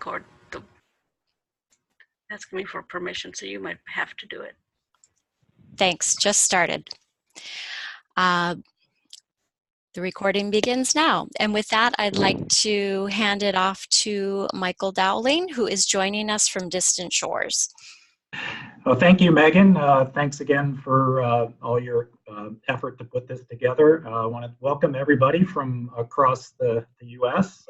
record. Asking me for permission, so you might have to do it. Thanks, just started. The recording begins now. And with that, I'd like to hand it off to Michael Dowling, who is joining us from distant shores. Well, thank you, Megan. Thanks again for all your effort to put this together. I want to welcome everybody from across the U.S.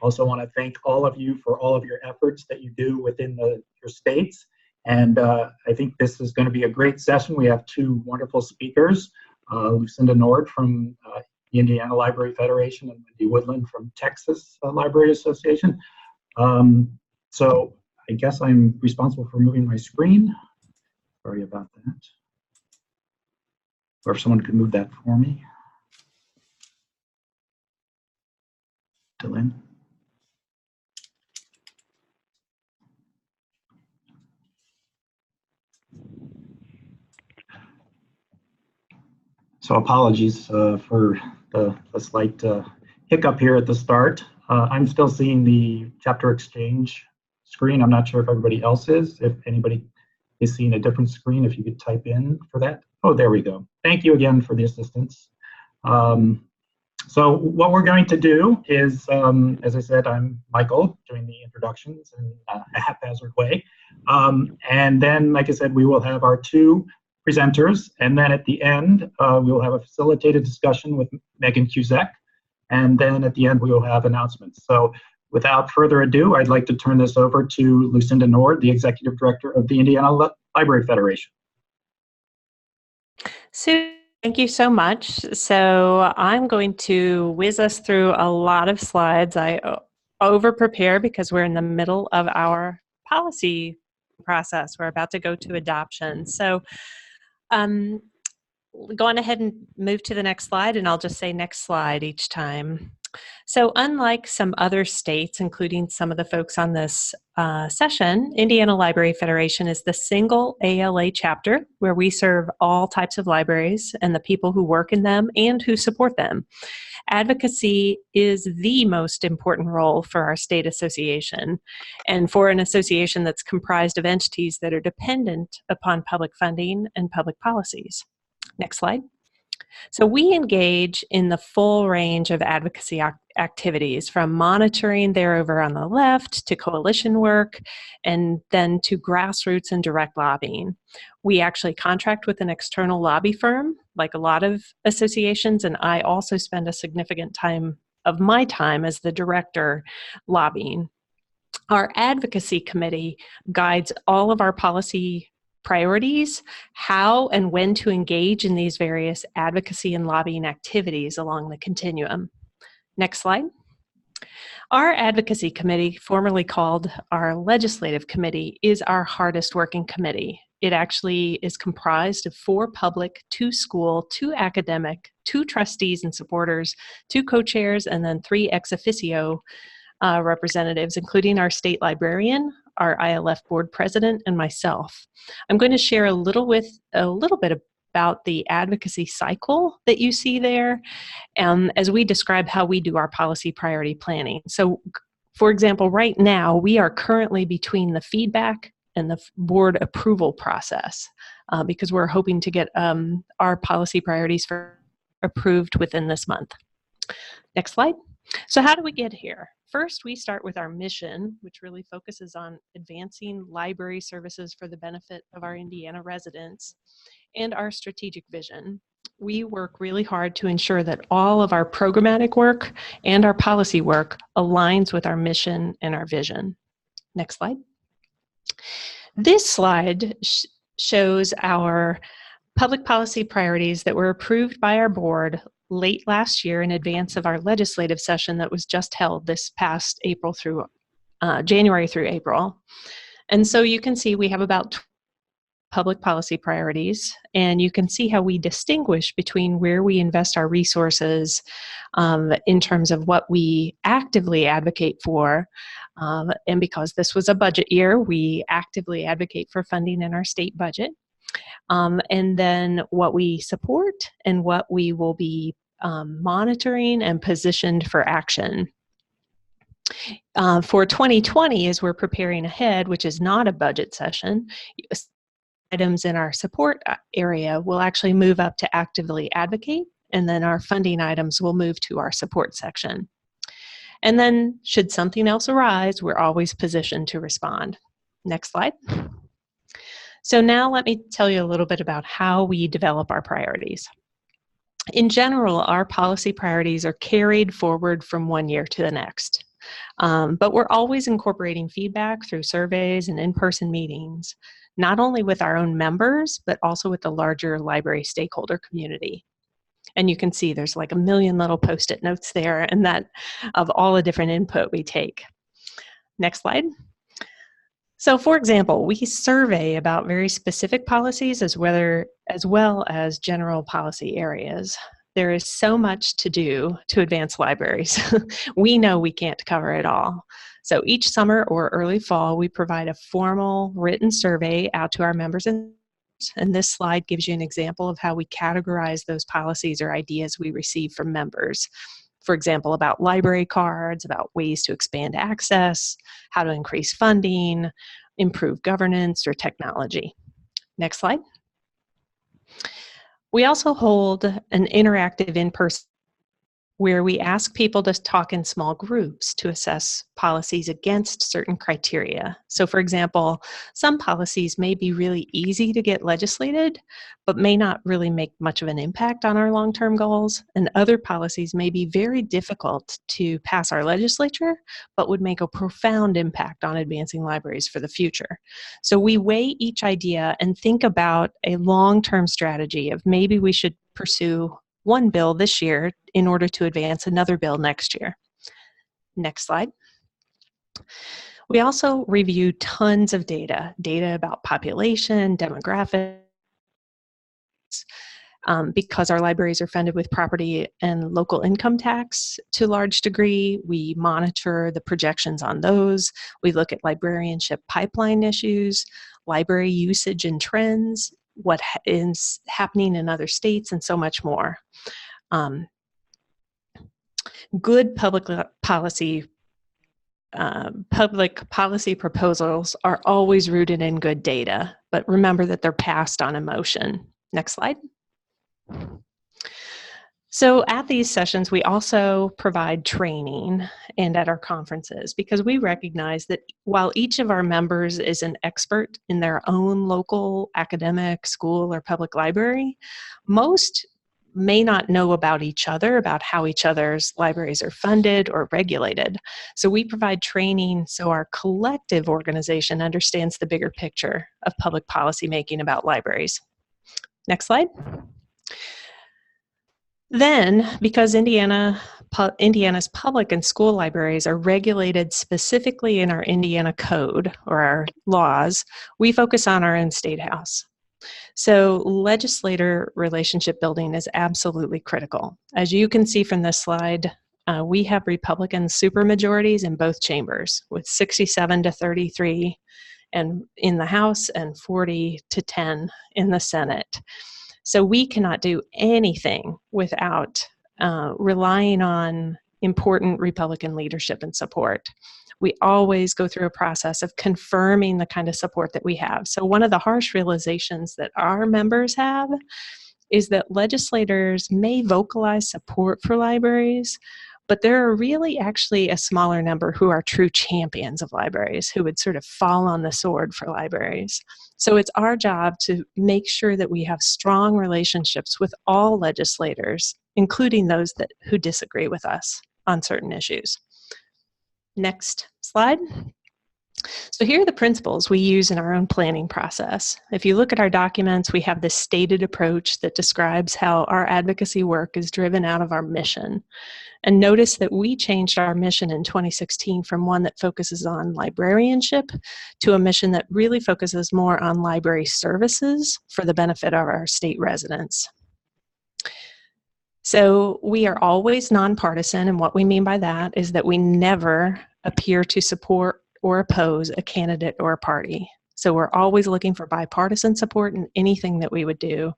Also want to thank all of you for all of your efforts that you do within your states. And I think this is going to be a great session. We have two wonderful speakers, Lucinda Nord from the Indiana Library Federation and Wendy Woodland from Texas Library Association. So I guess I'm responsible for moving my screen. Sorry about that. Or if someone could move that for me. Dylan. So apologies for the slight hiccup here at the start. I'm still seeing the chapter exchange screen. I'm not sure if everybody else is. If anybody is seeing a different screen, if you could type in for that. Oh, there we go. Thank you again for the assistance. So what we're going to do is, as I said, I'm Michael, doing the introductions in a haphazard way. And then, like I said, we will have our two presenters, and then at the end, we will have a facilitated discussion with Megan Cusack, and then at the end, we will have announcements. So without further ado, I'd like to turn this over to Lucinda Nord, the Executive Director of the Indiana Library Federation. Sue, thank you so much. So I'm going to whiz us through a lot of slides. I over-prepare because we're in the middle of our policy process. We're about to go to adoption. So go on ahead and move to the next slide, and I'll just say next slide each time. So unlike some other states, including some of the folks on this session, Indiana Library Federation is the single ALA chapter where we serve all types of libraries and the people who work in them and who support them. Advocacy is the most important role for our state association and for an association that's comprised of entities that are dependent upon public funding and public policies. Next slide. So we engage in the full range of advocacy activities, from monitoring there over on the left to coalition work, and then to grassroots and direct lobbying. We actually contract with an external lobby firm, like a lot of associations, and I also spend a significant time of my time as the director lobbying. Our advocacy committee guides all of our policy priorities, how and when to engage in these various advocacy and lobbying activities along the continuum. Next slide. Our advocacy committee, formerly called our legislative committee, is our hardest working committee. It actually is comprised of 4 public, 2 school, 2 academic, 2 trustees and supporters, 2 co-chairs, and then 3 ex officio representatives, including our state librarian, our ILF board president, and myself. I'm going to share a little bit about the advocacy cycle that you see there, as we describe how we do our policy priority planning. So, for example, right now, we are currently between the feedback and the board approval process because we're hoping to get our policy priorities approved within this month. Next slide. So how do we get here? First, we start with our mission, which really focuses on advancing library services for the benefit of our Indiana residents, and our strategic vision. We work really hard to ensure that all of our programmatic work and our policy work aligns with our mission and our vision. Next slide. This slide shows our public policy priorities that were approved by our board late last year in advance of our legislative session that was just held this past January through April. And so you can see we have about public policy priorities, and you can see how we distinguish between where we invest our resources in terms of what we actively advocate for. And because this was a budget year, we actively advocate for funding in our state budget. And then what we support and what we will be monitoring and positioned for action. For 2020, as we're preparing ahead, which is not a budget session, items in our support area will actually move up to actively advocate, and then our funding items will move to our support section. And then should something else arise, we're always positioned to respond. Next slide. So now let me tell you a little bit about how we develop our priorities. In general, our policy priorities are carried forward from one year to the next. But we're always incorporating feedback through surveys and in-person meetings, not only with our own members, but also with the larger library stakeholder community. And you can see there's like a million little Post-it notes there, and that of all the different input we take. Next slide. So for example, we survey about very specific policies as well as general policy areas. There is so much to do to advance libraries. We know we can't cover it all. So each summer or early fall, we provide a formal written survey out to our members, and this slide gives you an example of how we categorize those policies or ideas we receive from members. For example, about library cards, about ways to expand access, how to increase funding, improve governance, or technology. Next slide. We also hold an interactive in-person where we ask people to talk in small groups to assess policies against certain criteria. So for example, some policies may be really easy to get legislated, but may not really make much of an impact on our long-term goals, and other policies may be very difficult to pass our legislature, but would make a profound impact on advancing libraries for the future. So we weigh each idea and think about a long-term strategy of maybe we should pursue one bill this year in order to advance another bill next year. Next slide. We also review tons of data about population, demographics, because our libraries are funded with property and local income tax to a large degree. We monitor the projections on those. We look at librarianship pipeline issues, library usage and trends, what is happening in other states, and so much more. Good public policy proposals are always rooted in good data, but remember that they're passed on emotion. Next slide. So at these sessions, we also provide training and at our conferences, because we recognize that while each of our members is an expert in their own local academic, school, or public library, most may not know about each other, about how each other's libraries are funded or regulated. So we provide training so our collective organization understands the bigger picture of public policy making about libraries. Next slide. Then, because Indiana's public and school libraries are regulated specifically in our Indiana code or our laws, we focus on our own state house. So legislator relationship building is absolutely critical. As you can see from this slide, we have Republican supermajorities in both chambers with 67 to 33 and in the House and 40 to 10 in the Senate. So we cannot do anything without relying on important Republican leadership and support. We always go through a process of confirming the kind of support that we have. So one of the harsh realizations that our members have is that legislators may vocalize support for libraries, but there are really actually a smaller number who are true champions of libraries, who would sort of fall on the sword for libraries. So it's our job to make sure that we have strong relationships with all legislators, including those who disagree with us on certain issues. Next slide. So here are the principles we use in our own planning process. If you look at our documents, we have this stated approach that describes how our advocacy work is driven out of our mission. And notice that we changed our mission in 2016 from one that focuses on librarianship to a mission that really focuses more on library services for the benefit of our state residents. So we are always nonpartisan, and what we mean by that is that we never appear to support or oppose a candidate or a party. So we're always looking for bipartisan support in anything that we would do,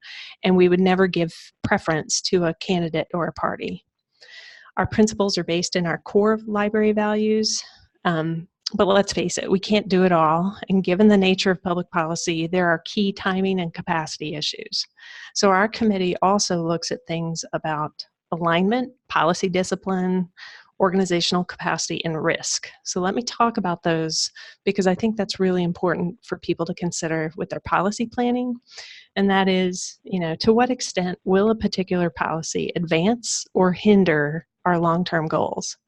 and we would never give preference to a candidate or a party. Our principles are based in our core library values. But let's face it, we can't do it all. And given the nature of public policy, there are key timing and capacity issues. So our committee also looks at things about alignment, policy discipline, organizational capacity, and risk. So let me talk about those because I think that's really important for people to consider with their policy planning. And that is, to what extent will a particular policy advance or hinder our long-term goals?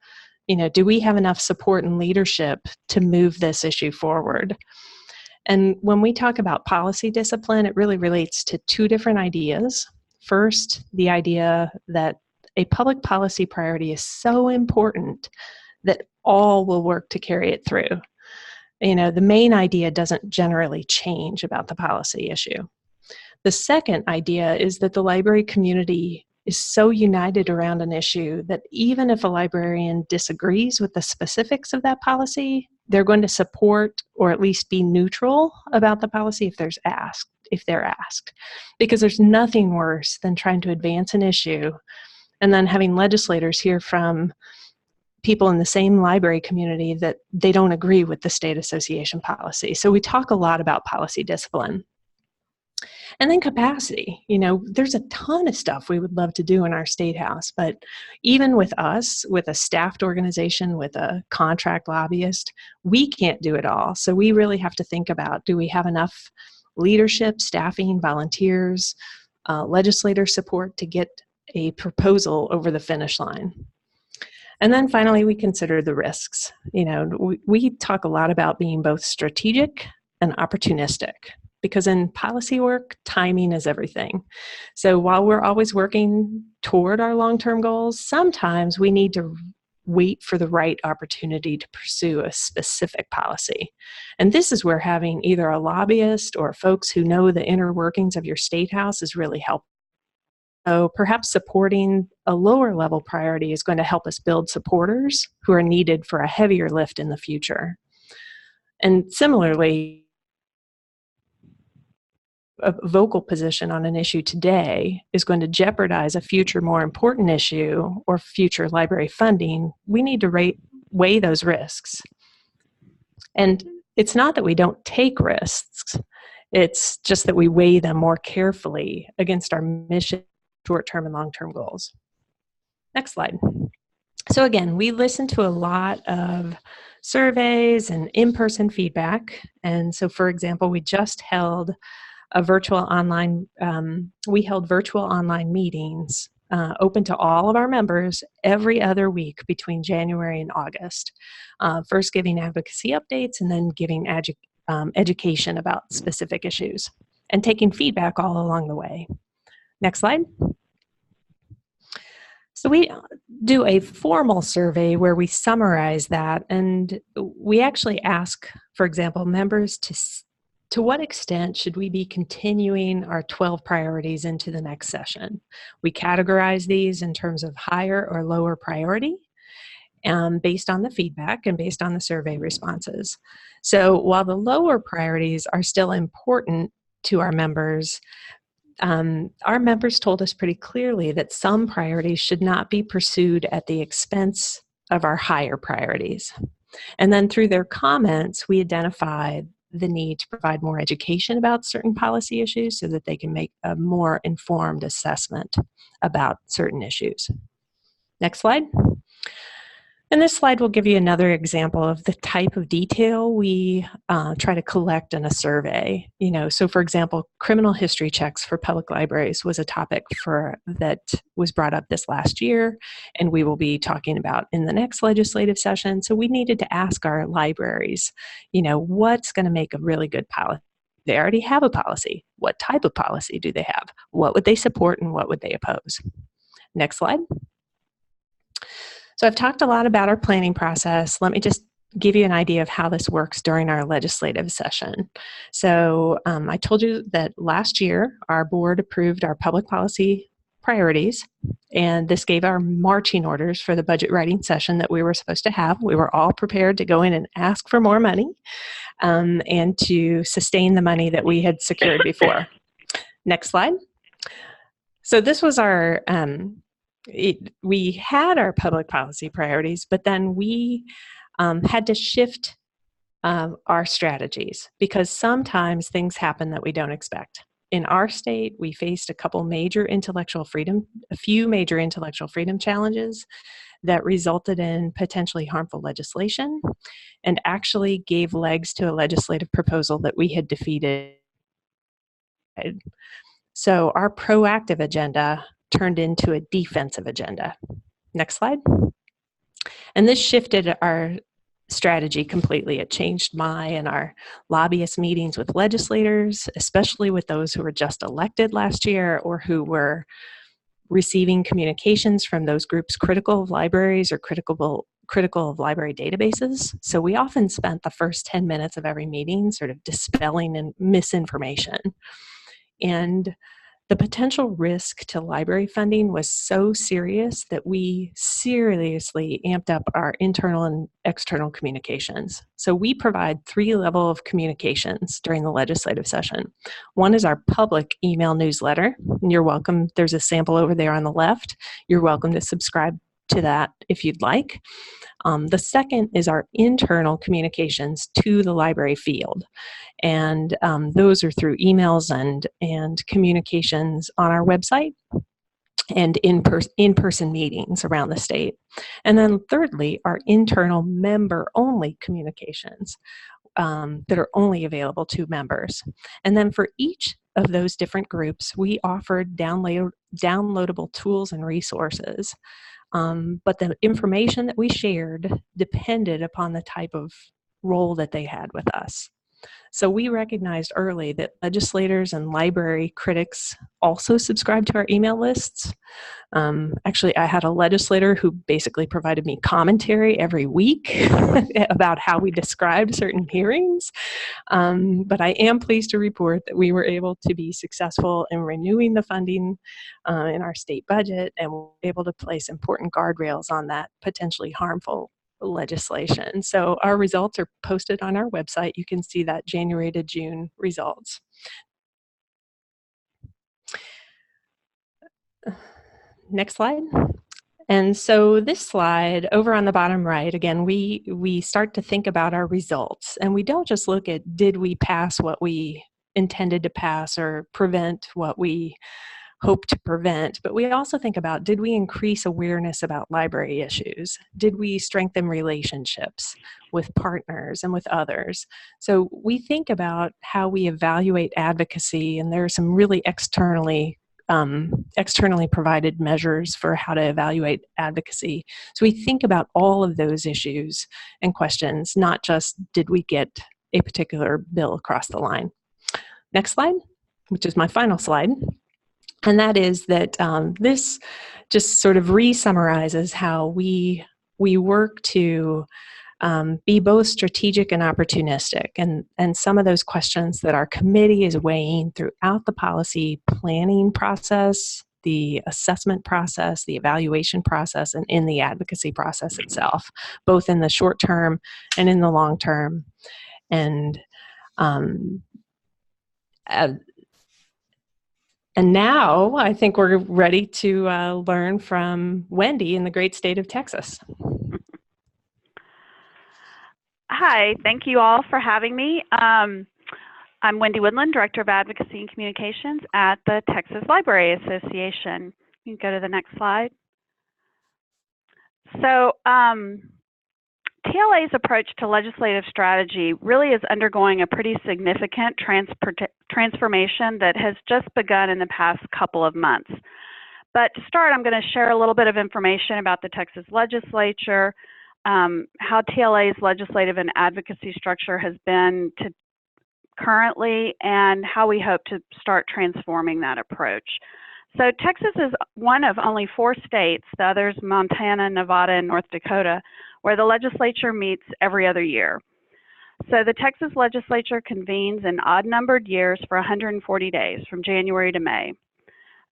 Do we have enough support and leadership to move this issue forward? And when we talk about policy discipline, it really relates to two different ideas. First, the idea that a public policy priority is so important that all will work to carry it through. The main idea doesn't generally change about the policy issue. The second idea is that the library community is so united around an issue that even if a librarian disagrees with the specifics of that policy, they're going to support or at least be neutral about the policy if they're asked. Because there's nothing worse than trying to advance an issue and then having legislators hear from people in the same library community that they don't agree with the state association policy. So we talk a lot about policy discipline. And then capacity. There's a ton of stuff we would love to do in our state house, but even with us, with a staffed organization, with a contract lobbyist, we can't do it all. So we really have to think about, do we have enough leadership, staffing, volunteers, legislator support to get a proposal over the finish line? And then finally, we consider the risks. We talk a lot about being both strategic and opportunistic. Because in policy work, timing is everything. So while we're always working toward our long-term goals, sometimes we need to wait for the right opportunity to pursue a specific policy. And this is where having either a lobbyist or folks who know the inner workings of your state house is really helpful. So perhaps supporting a lower level priority is going to help us build supporters who are needed for a heavier lift in the future. And similarly, a vocal position on an issue today is going to jeopardize a future more important issue or future library funding, we need to weigh those risks. And it's not that we don't take risks, it's just that we weigh them more carefully against our mission, short-term and long-term goals. Next slide. So again, we listen to a lot of surveys and in-person feedback. And so for example, we just held virtual online meetings open to all of our members every other week between January and August. First giving advocacy updates and then giving education about specific issues and taking feedback all along the way. Next slide. So we do a formal survey where we summarize that, and we actually ask, for example, members to what extent should we be continuing our 12 priorities into the next session? We categorize these in terms of higher or lower priority based on the feedback and based on the survey responses. So while the lower priorities are still important to our members told us pretty clearly that some priorities should not be pursued at the expense of our higher priorities. And then through their comments, we identified the need to provide more education about certain policy issues so that they can make a more informed assessment about certain issues. Next slide. And this slide will give you another example of the type of detail we try to collect in a survey. So for example, criminal history checks for public libraries was a topic that was brought up this last year, and we will be talking about in the next legislative session. So we needed to ask our libraries, what's going to make a really good policy? They already have a policy. What type of policy do they have? What would they support and what would they oppose? Next slide. So I've talked a lot about our planning process. Let me just give you an idea of how this works during our legislative session. So I told you that last year our board approved our public policy priorities, and this gave our marching orders for the budget writing session that we were supposed to have. We were all prepared to go in and ask for more money and to sustain the money that we had secured before. Next slide. So this was our we had our public policy priorities, but then we had to shift our strategies because sometimes things happen that we don't expect. In our state, we faced a few major intellectual freedom challenges that resulted in potentially harmful legislation and actually gave legs to a legislative proposal that we had defeated. So our proactive agenda turned into a defensive agenda. Next slide. And this shifted our strategy completely. It changed my and our lobbyist meetings with legislators, especially with those who were just elected last year or who were receiving communications from those groups critical of libraries or critical of library databases. So we often spent the first 10 minutes of every meeting sort of dispelling misinformation. And the potential risk to library funding was so serious that we seriously amped up our internal and external communications. So we provide 3 levels of communications during the legislative session. One is our public email newsletter. And you're welcome. There's a sample over there on the left. You're welcome to subscribe to that if you'd like. The second is our internal communications to the library field. And those are through emails and communications on our website and in-person meetings around the state. And then thirdly, our internal member-only communications that are only available to members. And then for each of those different groups, we offered downloadable tools and resources. But the information that we shared depended upon the type of role that they had with us. So we recognized early that legislators and library critics also subscribed to our email lists. Actually, I had a legislator who basically provided me commentary every week about how we described certain hearings. But I am pleased to report that we were able to be successful in renewing the funding in our state budget, and were able to place important guardrails on that potentially harmful legislation. So our results are posted on our website. You can see that January to June results. Next slide. And so this slide over on the bottom right, again, we start to think about our results, and we don't just look at did we pass what we intended to pass or prevent what we hope to prevent, but we also think about, did we increase awareness about library issues? Did we strengthen relationships with partners and with others? So we think about how we evaluate advocacy, and there are some really externally provided measures for how to evaluate advocacy. So we think about all of those issues and questions, not just did we get a particular bill across the line. Next slide, which is my final slide. And that is that this just sort of re-summarizes how we work to be both strategic and opportunistic. And some of those questions that our committee is weighing throughout the policy planning process, the assessment process, the evaluation process, and in the advocacy process itself, both in the short term and in the long term. And now I think we're ready to learn from Wendy in the great state of Texas. Hi, thank you all for having me. I'm Wendy Woodland, Director of Advocacy and Communications at the Texas Library Association. You can go to the next slide. So TLA's approach to legislative strategy really is undergoing a pretty significant transformation that has just begun in the past couple of months. But to start, I'm going to share a little bit of information about the Texas legislature, how TLA's legislative and advocacy structure has been to currently, and how we hope to start transforming that approach. So Texas is one of only 4 states, the others Montana, Nevada, and North Dakota, where the legislature meets every other year. So the Texas legislature convenes in odd-numbered years for 140 days, from January to May.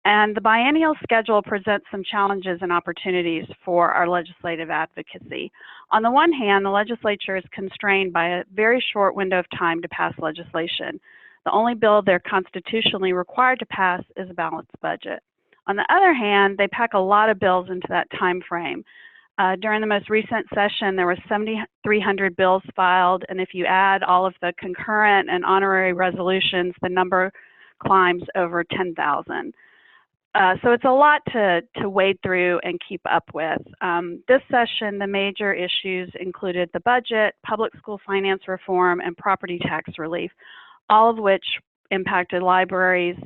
And the biennial schedule presents some challenges and opportunities for our legislative advocacy. On the one hand, the legislature is constrained by a very short window of time to pass legislation. The only bill they're constitutionally required to pass is a balanced budget. On the other hand, they pack a lot of bills into that time frame. During the most recent session, there were 7,300 bills filed, and if you add all of the concurrent and honorary resolutions, the number climbs over 10,000. So it's a lot to wade through and keep up with. This session, the major issues included the budget, public school finance reform, and property tax relief, all of which impacted libraries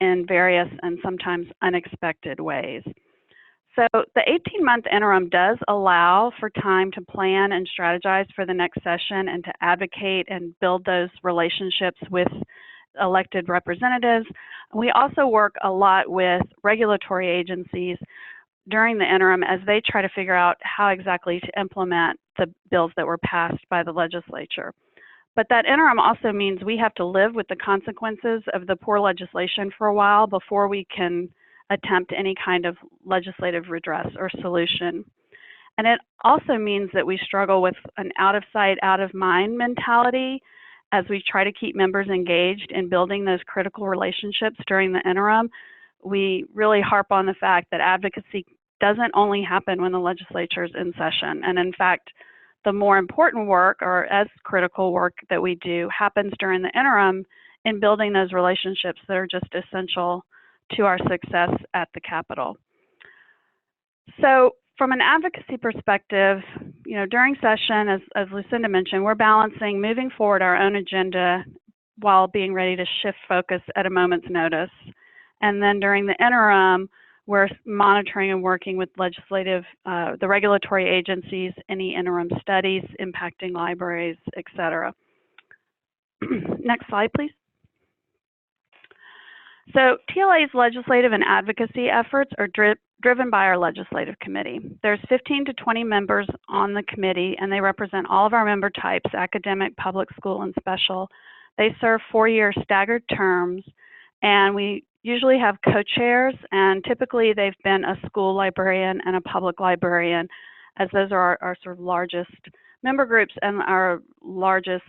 in various and sometimes unexpected ways. So the 18-month interim does allow for time to plan and strategize for the next session and to advocate and build those relationships with elected representatives. We also work a lot with regulatory agencies during the interim as they try to figure out how exactly to implement the bills that were passed by the legislature. But that interim also means we have to live with the consequences of the poor legislation for a while before we can attempt any kind of legislative redress or solution. And it also means that we struggle with an out of sight, out of mind mentality as we try to keep members engaged in building those critical relationships during the interim. We really harp on the fact that advocacy doesn't only happen when the legislature is in session. And in fact, the more important work, or as critical work that we do, happens during the interim in building those relationships that are just essential to our success at the Capitol. So from an advocacy perspective, during session, as Lucinda mentioned, we're balancing moving forward our own agenda while being ready to shift focus at a moment's notice. And then during the interim, we're monitoring and working with the regulatory agencies, any interim studies impacting libraries, et cetera. Next slide, please. So TLA's legislative and advocacy efforts are driven by our legislative committee. There's 15 to 20 members on the committee, and they represent all of our member types, academic, public school, and special. They serve 4-year staggered terms, and we usually have co-chairs, and typically they've been a school librarian and a public librarian, as those are our sort of largest member groups and our largest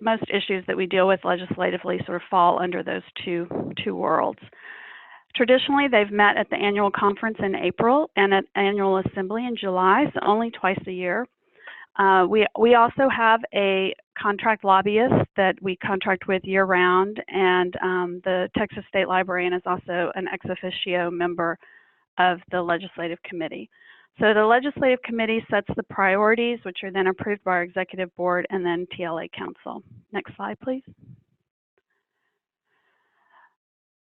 most issues that we deal with legislatively sort of fall under those two worlds. Traditionally, they've met at the annual conference in April and at annual assembly in July, so only twice a year. We also have a contract lobbyist that we contract with year-round, and the Texas State Librarian is also an ex officio member of the Legislative Committee. So the Legislative Committee sets the priorities, which are then approved by our Executive Board and then TLA Council. Next slide, please.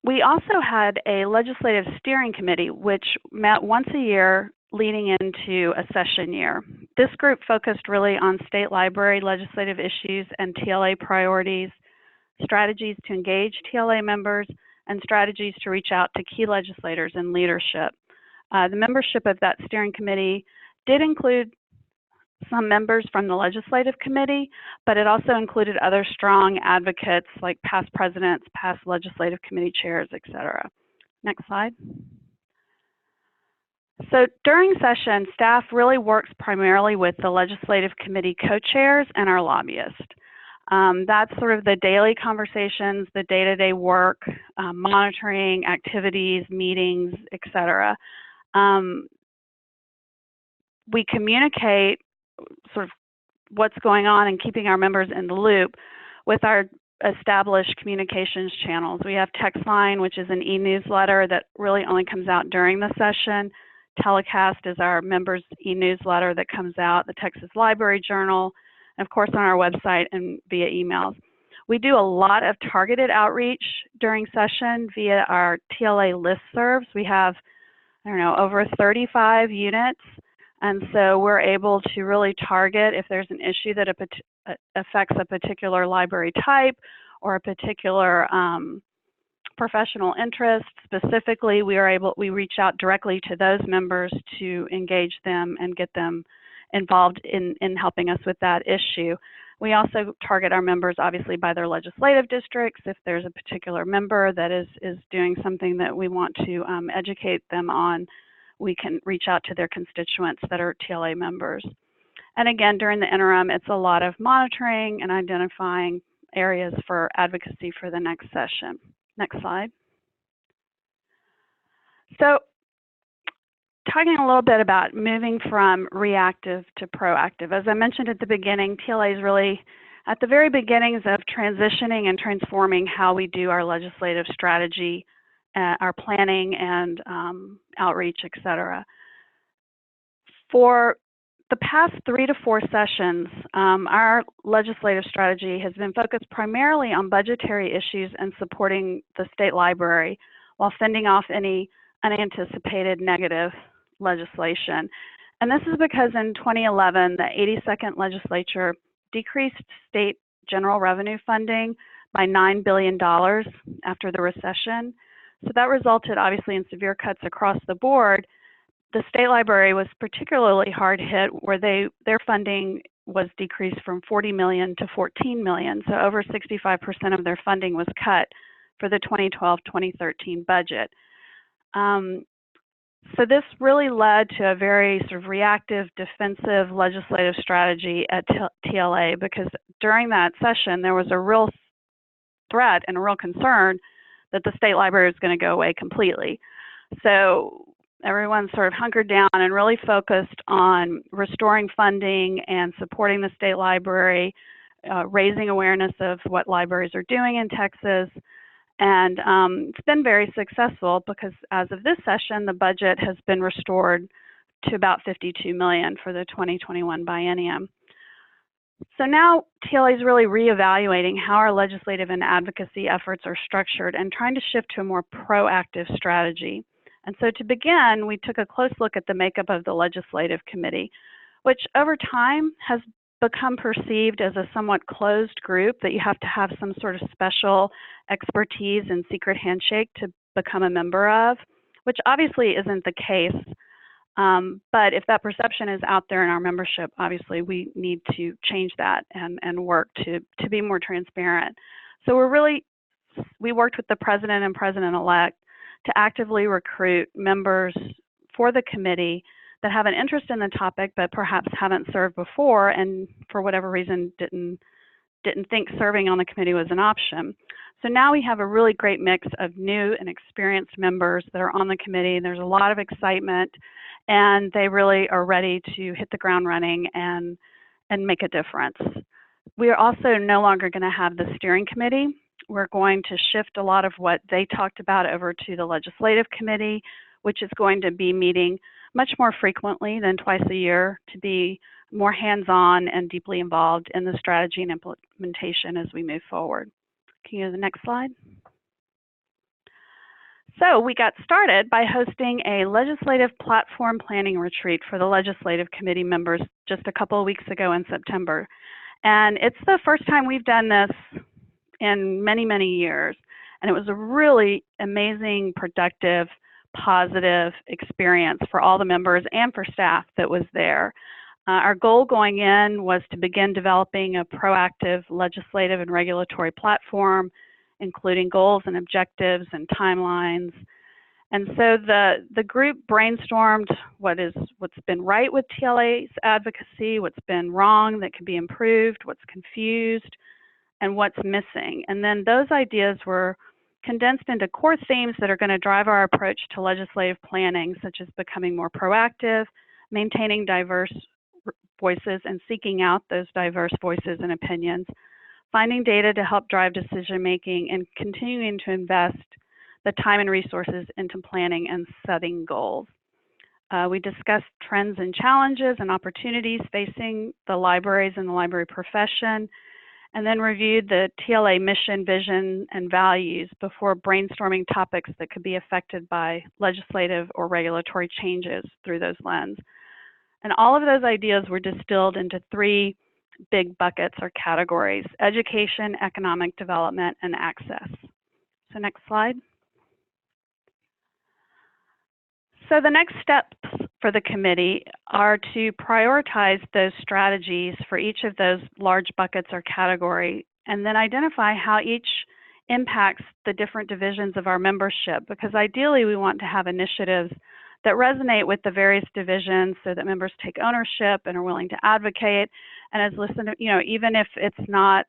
We also had a Legislative Steering Committee, which met once a year leading into a session year. This group focused really on state library legislative issues and TLA priorities, strategies to engage TLA members, and strategies to reach out to key legislators and leadership. The membership of that steering committee did include some members from the legislative committee, but it also included other strong advocates like past presidents, past legislative committee chairs, et cetera. Next slide. So during session, staff really works primarily with the legislative committee co-chairs and our lobbyist. That's sort of the daily conversations, the day-to-day work, monitoring, activities, meetings, et cetera. We communicate sort of what's going on and keeping our members in the loop with our established communications channels. We have text line, which is an e-newsletter that really only comes out during the session. Telecast is our members' e-newsletter that comes out, the Texas Library Journal, and of course on our website and via emails. We do a lot of targeted outreach during session via our TLA listservs. We have, over 35 units, and so we're able to really target if there's an issue that affects a particular library type or a particular professional interest. Specifically, we reach out directly to those members to engage them and get them involved in helping us with that issue. We also target our members, obviously, by their legislative districts. If there's a particular member that is doing something that we want to educate them on, we can reach out to their constituents that are TLA members. And again, during the interim, it's a lot of monitoring and identifying areas for advocacy for the next session. Next slide. So talking a little bit about moving from reactive to proactive. As I mentioned at the beginning, TLA is really at the very beginnings of transitioning and transforming how we do our legislative strategy, our planning and outreach, et cetera. For the past 3 to 4 sessions, our legislative strategy has been focused primarily on budgetary issues and supporting the state library while fending off any unanticipated negative legislation. And this is because in 2011, the 82nd legislature decreased state general revenue funding by $9 billion after the recession. So that resulted obviously in severe cuts across the board. The state library was particularly hard hit, where their funding was decreased from 40 million to 14 million. So over 65% of their funding was cut for the 2012-2013 budget. So this really led to a very sort of reactive, defensive legislative strategy at TLA, because during that session, there was a real threat and a real concern that the state library was going to go away completely. So everyone sort of hunkered down and really focused on restoring funding and supporting the state library, raising awareness of what libraries are doing in Texas. And it's been very successful because as of this session, the budget has been restored to about $52 million for the 2021 biennium. So now TLA is really reevaluating how our legislative and advocacy efforts are structured and trying to shift to a more proactive strategy. And so to begin, we took a close look at the makeup of the legislative committee, which over time has become perceived as a somewhat closed group that you have to have some sort of special expertise and secret handshake to become a member of, which obviously isn't the case. But if that perception is out there in our membership, obviously we need to change that and work to be more transparent. So we worked with the president and president-elect to actively recruit members for the committee that have an interest in the topic, but perhaps haven't served before and for whatever reason didn't think serving on the committee was an option. So now we have a really great mix of new and experienced members that are on the committee. There's a lot of excitement, and they really are ready to hit the ground running and make a difference. We are also no longer going to have the steering committee. We're going to shift a lot of what they talked about over to the legislative committee, which is going to be meeting much more frequently than twice a year to be more hands-on and deeply involved in the strategy and implementation as we move forward. Can you go to the next slide? So we got started by hosting a legislative platform planning retreat for the legislative committee members just a couple of weeks ago in September. And it's the first time we've done this in many, many years. And it was a really amazing, productive, positive experience for all the members and for staff that was there. Our goal going in was to begin developing a proactive legislative and regulatory platform, including goals and objectives and timelines. And so the group brainstormed what's been right with TLA's advocacy, what's been wrong that could be improved, what's confused, and what's missing. And then those ideas were condensed into core themes that are going to drive our approach to legislative planning, such as becoming more proactive, maintaining diverse voices and seeking out those diverse voices and opinions, finding data to help drive decision-making, and continuing to invest the time and resources into planning and setting goals. We discussed trends and challenges and opportunities facing the libraries and the library profession, and then reviewed the TLA mission, vision, and values before brainstorming topics that could be affected by legislative or regulatory changes through those lens. And all of those ideas were distilled into 3 big buckets or categories: education, economic development, and access. So next slide. So the next steps for the committee are to prioritize those strategies for each of those large buckets or category, and then identify how each impacts the different divisions of our membership, because ideally we want to have initiatives that resonate with the various divisions so that members take ownership and are willing to advocate. And as listeners, even if it's not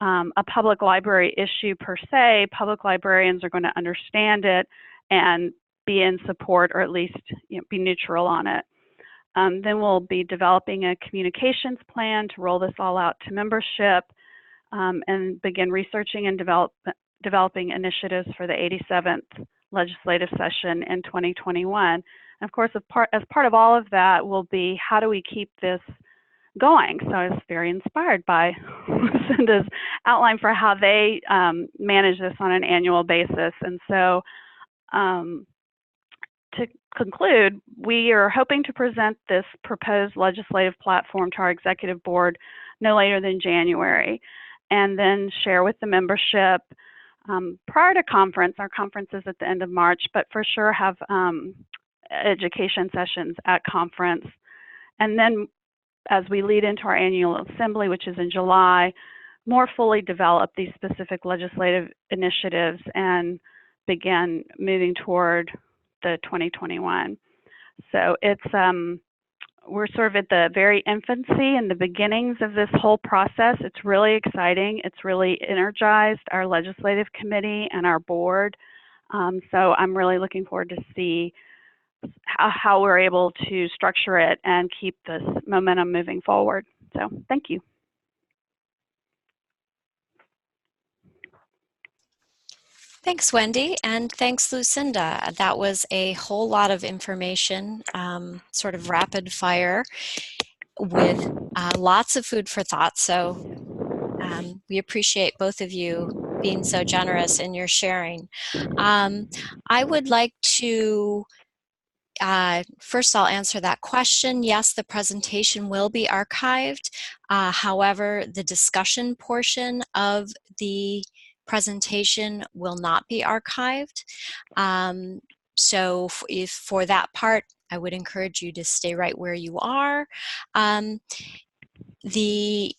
a public library issue per se, public librarians are going to understand it and be in support or at least be neutral on it. Then we'll be developing a communications plan to roll this all out to membership and begin researching and developing initiatives for the 87th legislative session in 2021. And of course, as part of all of that will be how do we keep this going. So I was very inspired by Lucinda's outline for how they manage this on an annual basis. And so to conclude, we are hoping to present this proposed legislative platform to our executive board no later than January, and then share with the membership prior to conference. Our conference is at the end of March, but for sure have education sessions at conference. And then as we lead into our annual assembly, which is in July, more fully develop these specific legislative initiatives and begin moving toward the 2021. So it's we're sort of at the very infancy and the beginnings of this whole process. It's really exciting. It's really energized our legislative committee and our board. So I'm really looking forward to see how we're able to structure it and keep this momentum moving forward. So thank you. Thanks, Wendy, and thanks, Lucinda. That was a whole lot of information, sort of rapid fire with lots of food for thought. So we appreciate both of you being so generous in your sharing. I would like to first, I'll answer that question. Yes, the presentation will be archived. However, the discussion portion of the presentation will not be archived. So if for that part, I would encourage you to stay right where you are. The